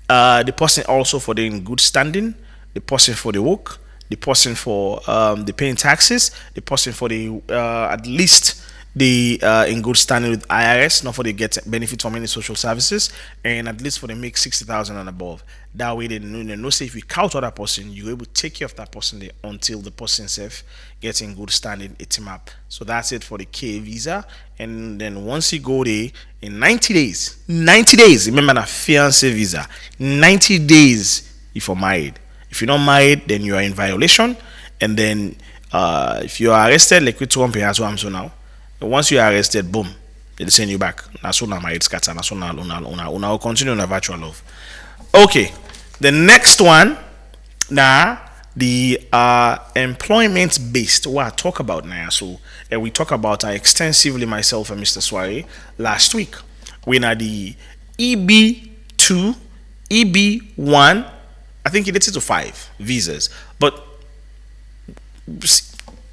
the person also for the in good standing, the person for the work, the person for the paying taxes, the person for the at least the in good standing with IRS, not for they get benefit from any social services, and at least for they make 60,000 and above. That way they know say if you count other person, you're able to take care of that person there until the person self gets in good standing, it's him up. So that's it for the K visa. And then once you go there in 90 days, remember that fiancé visa, 90 days if you're married. If you're not married, then you are in violation. And then if you are arrested, like with 1 as well, so now. Once you are arrested, boom, they send you back. That's what married scatter. That's what will continue on a virtual love. Okay, the next one now the employment based what I talk about now. So we talk about extensively myself and Mr. Swari last week. We had the EB2, EB1. I think it is to 5 visas, but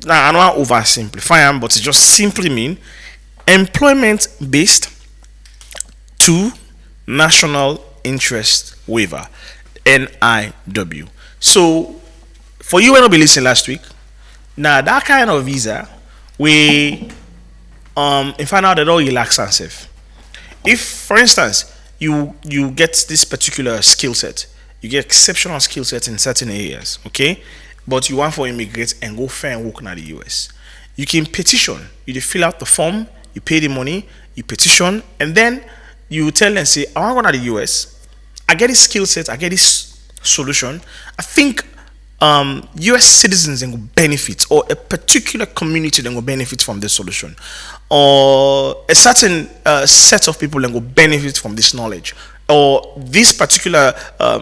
now I don't want to oversimplify them, but it just simply mean employment based to national interest waiver, NIW. So for you when I be listening last week, now that kind of visa we in find out that all relax and safe. If for instance you get this particular skill set, you get exceptional skill set in certain areas, okay, but you want for immigrate and go fair and work in the US, you can petition. You fill out the form, you pay the money, you petition, and then you tell them, say, I want to go to the US, I get this skill set, I get this solution. I think US citizens then will benefit, or a particular community then will benefit from this solution, or a certain set of people then will benefit from this knowledge, or this particular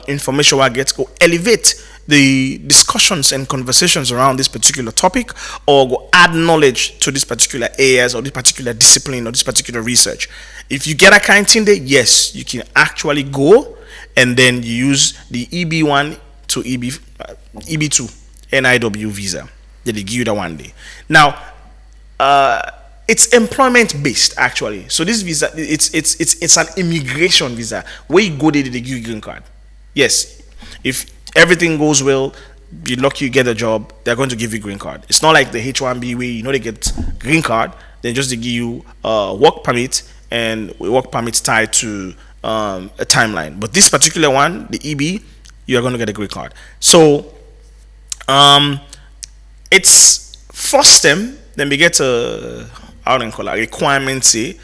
information I get go elevate the discussions and conversations around this particular topic, or go add knowledge to this particular areas or this particular discipline or this particular research. If you get a kind of thing there, yes, you can actually go and then you use the EB1 to EB2 NIW visa. They give you that one day. Now, it's employment based actually. So this visa, it's an immigration visa. Where you go there, they give you a green card. Yes, if everything goes well, you're lucky you get a job, they're going to give you a green card. It's not like the H1B where they get green card, then just they give you a work permit, and work permit tied to a timeline. But this particular one, the EB, you are going to get a green card. So it's first them, then we get a requirement, say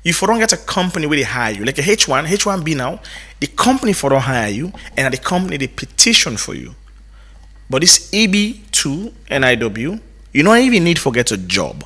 if you don't get a company where they hire you, like a H1B now, the company for don't hire you, and the company they petition for you. But this EB2 NIW, you don't even need to get a job.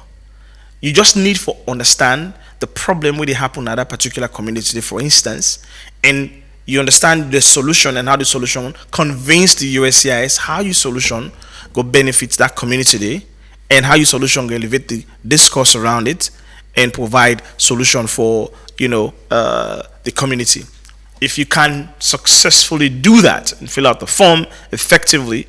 You just need to understand the problem where they happen at that particular community, for instance, and you understand the solution and how the solution convince the USCIS how your solution go benefit that community there, and how your solution will elevate the discourse around it and provide solution for the community. If you can successfully do that and fill out the form effectively,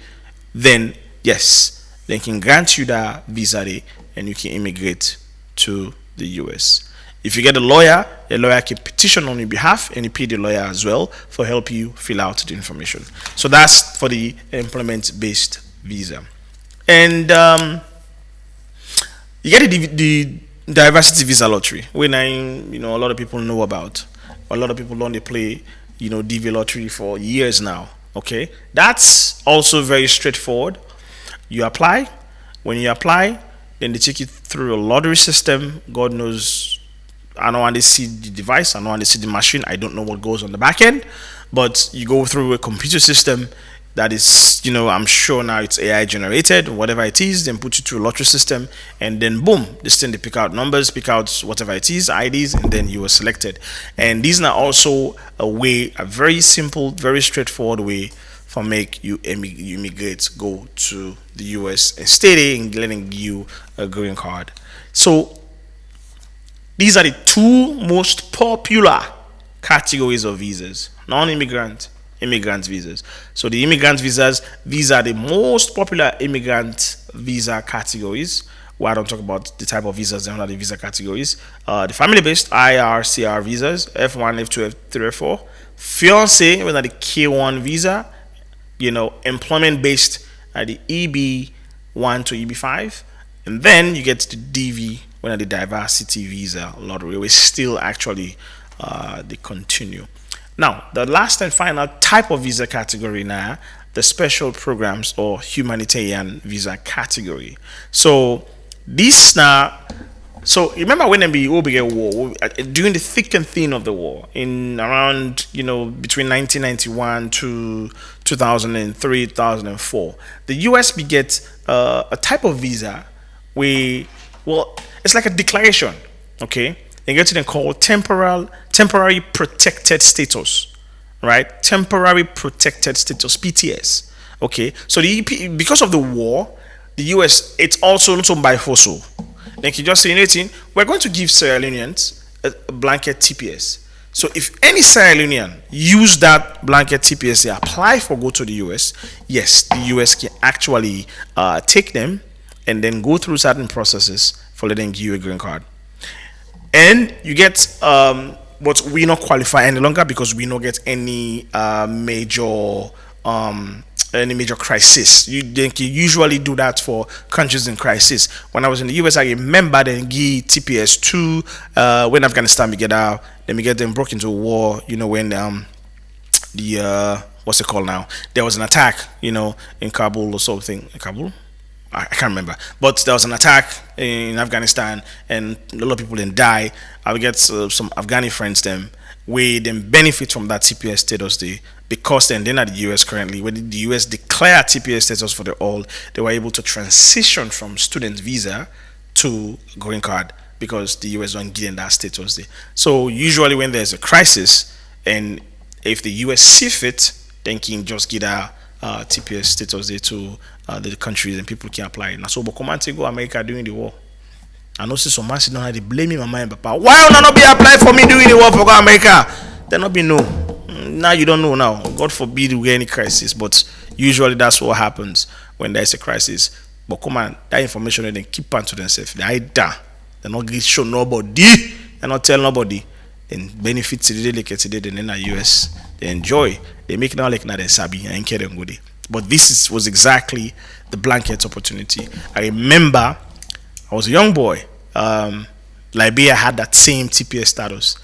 then yes, they can grant you that visa day and you can immigrate to the US. If you get a lawyer can petition on your behalf, and you pay the lawyer as well for help you fill out the information. So that's for the employment-based visa. And you get the diversity visa lottery, when a lot of people know about. A lot of people don't they play DV lottery for years now. Okay, that's also very straightforward. You apply. When you apply, then they take you through a lottery system. God knows, I don't want to see the device, I don't want to see the machine, I don't know what goes on the back end, but you go through a computer system that is, I'm sure now it's AI generated, whatever it is, then put you through a lottery system, and then boom, this thing, they pick out numbers, pick out whatever it is, IDs, and then you are selected. And these are also a very simple, very straightforward way for make you immigrate, go to the US and stay there and letting you a green card. So these are the two most popular categories of visas: non-immigrant, immigrant visas. So the immigrant visas, these are the most popular immigrant visa categories. Well, I don't talk about the type of visas, they're not the visa categories. The family-based IRCR visas, F1, F2, F3, F4. Fiance, whether the K1 visa, employment-based at the EB1 to EB5. And then you get the DV, when the diversity visa lottery, we still actually they continue. Now, the last and final type of visa category now, the special programs or humanitarian visa category. So this now, so remember when we began war, during the thick and thin of the war, in around between 1991 to 2003, 2004, the US began a type of visa where, it's like a declaration, okay? They get it called temporary protected status, right? Temporary protected status, PTS. Okay, so because of the war, the US, it's also not by force. They can just say anything. We're going to give Sierra Leoneans a blanket TPS. So if any Sierra Leonean use that blanket TPS, they apply for go to the US, yes, the US can actually take them and then go through certain processes for letting you a green card. And you get, but we not qualify any longer because we not get any major crisis. You usually do that for countries in crisis. When I was in the US, I remember they give TPS to when Afghanistan began out, then we get them broke into war. When the what's it called now? There was an attack, in Kabul or something. In Kabul, I can't remember, but there was an attack in Afghanistan, and a lot of people then die. I will get some Afghani friends them we then benefit from that TPS status day, because then they're not the US currently. When the US declared TPS status for the all, they were able to transition from student visa to green card because the US don't give them that status day. So usually when there's a crisis, and if the US see fit, then can just get a TPS status day to the countries, and people can apply. Now, so Bokomante go America during the war. I know see some man sit down and they blame my mind, Papa. Why will not be applied for me during the war for go America? There not be no. Now you don't know now. God forbid we get any crisis, but usually that's what happens when there's a crisis. But come on, that information they keep on to themselves. They either they're not going to show nobody, they're not tell nobody. Then benefit today, like today, then in the US, they enjoy. They make now like now they sabi and care them good. But this was exactly the blanket opportunity. I remember I was a young boy. Liberia had that same TPS status.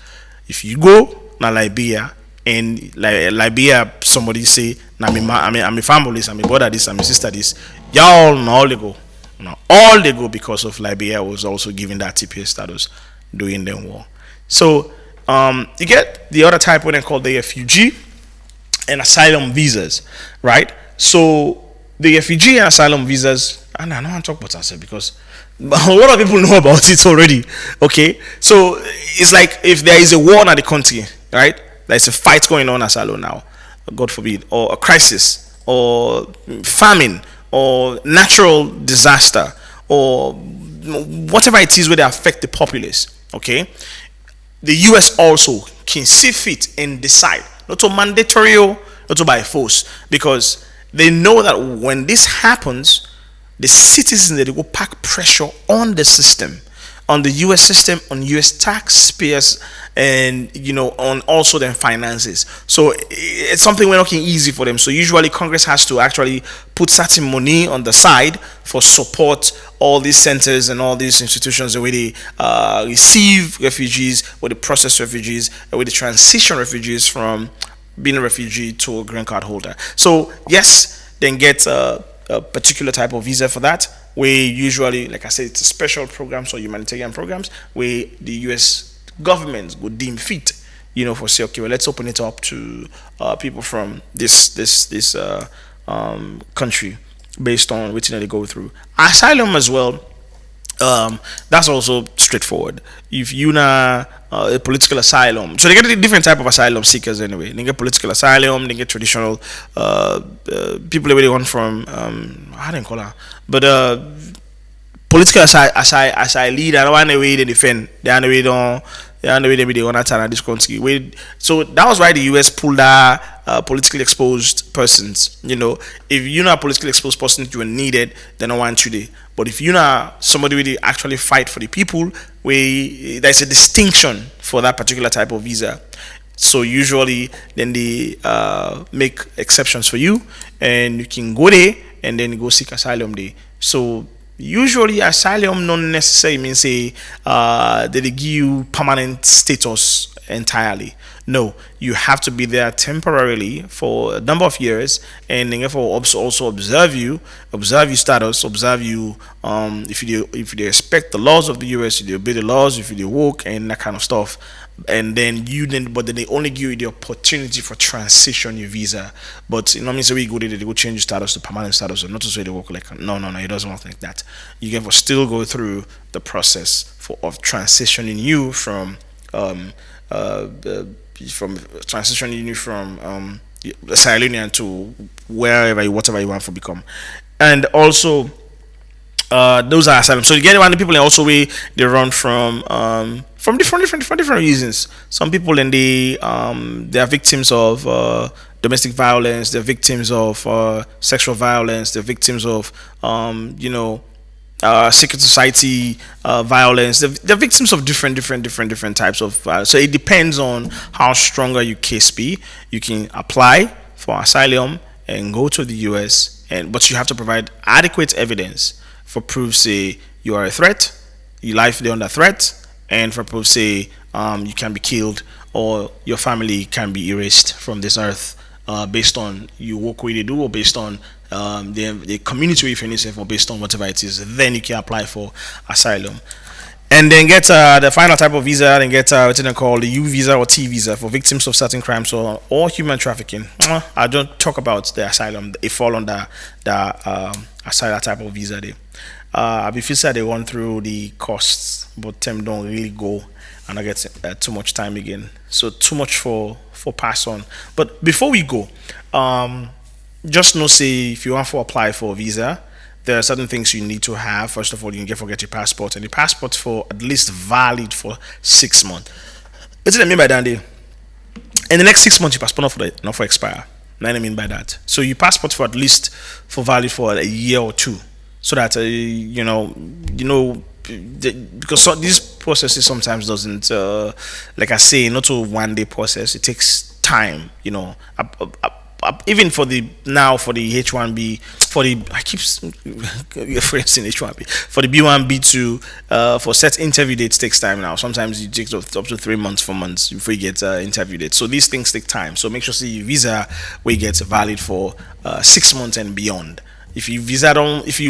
If you go na Liberia and Liberia, somebody say, I'm a family, I'm a brother this, I'm a sister this, y'all know all they go. Now all they go because of Liberia was also given that TPS status during the war. So you get the other type, what they call the refugee and asylum visas, right? So the refugee and asylum visas, and I don't want to talk about that because a lot of people know about it already. Okay, so it's like if there is a war in the country, right? There's a fight going on as well now, God forbid, or a crisis, or famine, or natural disaster, or whatever it is where they affect the populace. Okay, the US also can see fit and decide not to mandatory, not to by force, because they know that when this happens, the citizens, they go pack pressure on the system, on the US system, on US taxpayers, and on also their finances. So it's something we're making easy for them. So usually Congress has to actually put certain money on the side for support all these centers and all these institutions, the way they receive refugees, where they process refugees, the way they transition refugees from being a refugee to a green card holder. So yes, then get a particular type of visa for that. We usually, like I said, it's a special programs or humanitarian programs where the U.S. government would deem fit, for say, okay, well, let's open it up to people from this country based on which they go through. Asylum as well. That's also straightforward. If you na a political asylum, so they get a different type of asylum seekers anyway. They get political asylum, they get traditional people where they want from I don't call her, but political asylum lead. I don't want the way they defend. They are the way don't. They are the way they want to turn this country. So that was why the US pulled out politically exposed persons. If you're not a politically exposed person, you are needed, then I want you there. But if you're not somebody who actually fight for the people, there's a distinction for that particular type of visa. So usually, then they make exceptions for you, and you can go there and then go seek asylum there. So usually, asylum not necessarily means that they give you permanent status entirely. No, you have to be there temporarily for a number of years, and then therefore also observe your status, observe you if you respect the laws of the US, if you obey the laws, if you work and that kind of stuff. And then but then they only give you the opportunity for transition your visa. But means we go there, they go change your status to permanent status, or not to say they work like no, it doesn't work like that. You can still go through the process of transitioning you from asylum to whatever you want to become. And also those are asylum. So you get one of the people also way they run from different reasons. Some people and they are victims of domestic violence, they're victims of sexual violence, they're victims of secret society violence. They're victims of different types of so it depends on how stronger your case be. You can apply for asylum and go to the US, but you have to provide adequate evidence for proof say you are a threat, your life is under threat, and for proof say you can be killed or your family can be erased from this earth based on you work where they do, or based on the community where you find yourself, or based on whatever it is. Then you can apply for asylum. And then get the final type of visa, and get what they call the U visa or T visa for victims of certain crimes or human trafficking. I don't talk about the asylum. It fall under the asylum type of visa there. I be feel they run through the costs, but them don't really go, and I get too much time again. So too much for pass on. But before we go, just know say if you want to apply for a visa, there are certain things you need to have. First of all, you can forget your passport, and the passport for at least valid for 6 months. What do I mean by that? In the next 6 months, your passport not for expire. What I mean by that? So your passport for at least for valid for a year or two, so that because these processes sometimes doesn't like I say, not a 1 day process. It takes time. Even for the H1B, for the I keep referencing H1B, for the B1, B2, for set interview dates takes time now. Sometimes it takes up to 3 months, 4 months before you get interview dates. So these things take time. So make sure your visa where you get valid for 6 months and beyond. If your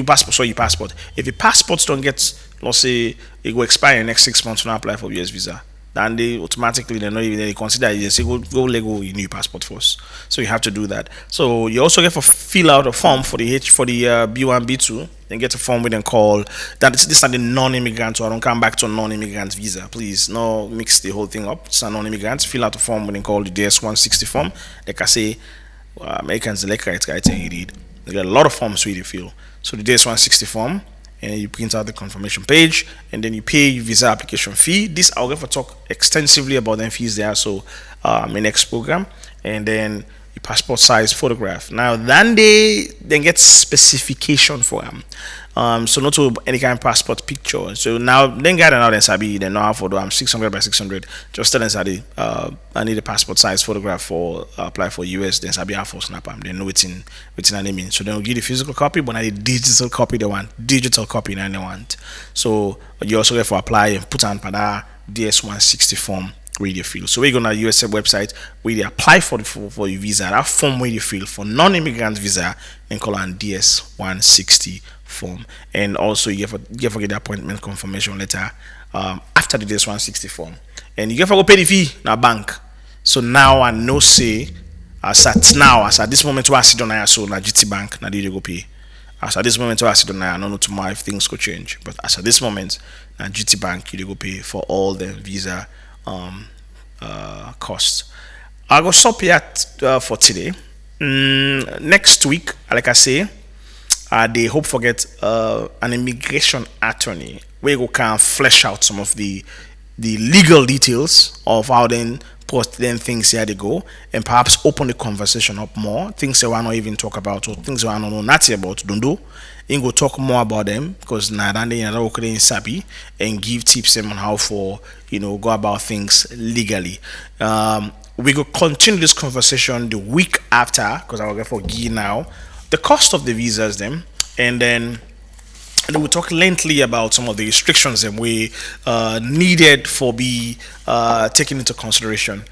passport. If your passports don't get, let's say it will expire in the next 6 months when I apply for US visa, then they automatically they consider it. They say go Lego your new passport first. So you have to do that. So you also get to fill out a form for the B1, B2. Then get a form with them call that this are the non-immigrant. So I don't come back to a non-immigrant visa. Please, no mix the whole thing up. It's a non-immigrant. Fill out a form with them call the DS160 form. Like I say, Americans like it. You read. They got a lot of forms we fill. So the DS160 form, and you print out the confirmation page, and then you pay your visa application fee. This I'll get to talk extensively about them fees there. So my next program, and then your passport size photograph. Now then they get specification for them. So not to any kind of passport picture. So now then get another sabi then know how photo. I'm 600 by 600. Just tell them sabi I need a passport size photograph for apply for US. Then sabi how for snap. They know it's an mean. So they'll give the physical copy, but now the digital copy they want. Digital copy they want. So you also get for apply and put on pada DS160 form where you fill. So we're gonna USA website where you apply for your visa. That form where you fill for non-immigrant visa and call on DS160 form. And also you get for get the appointment confirmation letter after the DS160 form. And you get for go pay the fee na bank. So now I know say as at this moment where I sit on I so na GT Bank na you go pay. As at this moment where I sit on I don't know tomorrow if things could change. But as at this moment na GT Bank you go pay for all the visa costs. I'll go stop here for today. Next week, like I say, they hope for get an immigration attorney where you can flesh out some of the legal details of how then post then things here they go, and perhaps open the conversation up more. Things they want not even talk about, or things they want to know nothing about, don't do. You go talk more about them because now they are okay sabi and give tips them on how for go about things legally. We go continue this conversation the week after because I will get for Guy now the cost of the visas them, and then we'll talk lengthily about some of the restrictions that we needed for be taken into consideration.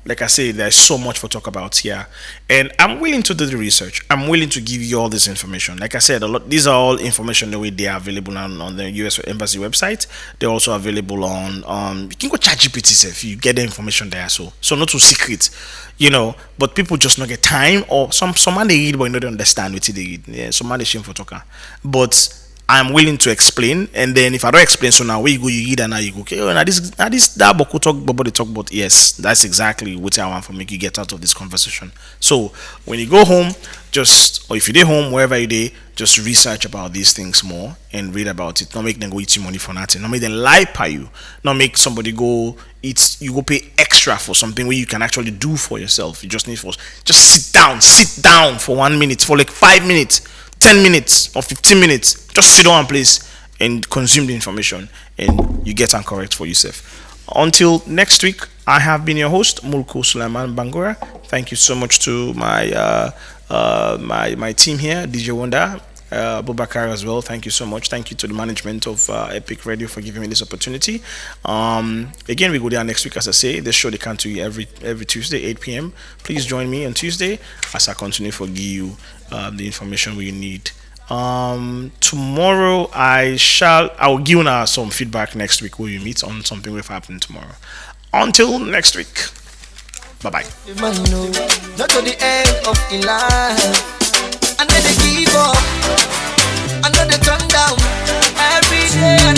Like I say, there's so much for talk about here, and I'm willing to do the research. I'm willing to give you all this information. Like I said, these are all information the way they are available on the U.S. Embassy website. They're also available on you can go chat GPT if you get the information there. So not too secret, But people just not get time, or someone they read but not understand what they read. Yeah, someone they shame for talker, but I'm willing to explain, and then if I don't explain, so now where you go, you read, and now you go, okay, now this that book talk about the talk about. Yes, that's exactly what I want for make you get out of this conversation. So when you go home, or if you're home, wherever you're there, just research about these things more and read about it. Not make them go eat your money for nothing. Not make them lie by you. Not make somebody go you go pay extra for something where you can actually do for yourself. You just need just sit down for 1 minute, for like 5 minutes. 10 minutes or 15 minutes, just sit down place and consume the information, and you get and correct for yourself. Until next week, I have been your host, Mulku Suleiman Bangura. Thank you so much to my my team here, DJ Wonder, Bubakar as well. Thank you so much. Thank you to the management of Epic Radio for giving me this opportunity. Again, we go there next week, as I say. This show they come to you every Tuesday, 8 p.m. Please join me on Tuesday as I continue to give you the information we need. Tomorrow I will give you some feedback next week where you meet on something will happen tomorrow. Until next week, bye bye. Not to the end of the life, and then they give up, and then they turn down every day.